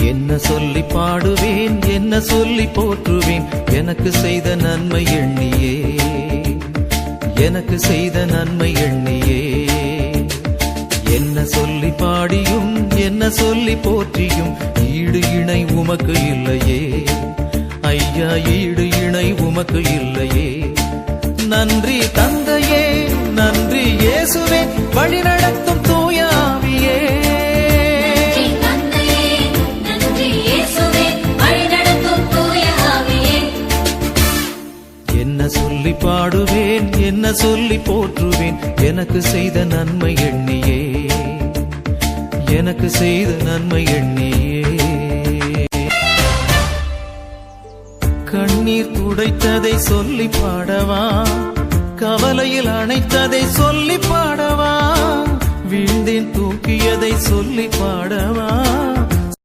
என்ன சொல்லி பாடுவேன், என்ன சொல்லி போற்றுவேன், எனக்கு செய்த நன்மை எண்ணியே, எனக்கு செய்த நன்மை எண்ணியே. என்ன சொல்லி பாடியும் என்ன சொல்லி போற்றியும் ஈடு இணை உமக்கு இல்லையே ஐயா, ஈடு இணை உமக்கு இல்லையே. நன்றி தந்தையே, நன்றி இயேசுவே, வழி நடத்தும் தூய ஆவியே. என்ன சொல்லி பாடுவேன், என்ன சொல்லி போற்றுவேன், எனக்கு செய்த நன்மை எண்ணியே, எனக்கு செய்த நன்மை எண்ணியே. கண்ணீர் துடைத்ததை சொல்லி பாடவா, கவலையில் அணைத்ததை சொல்லி பாடவா, வீழ்ந்தேன் தூக்கியதை சொல்லி பாடவா,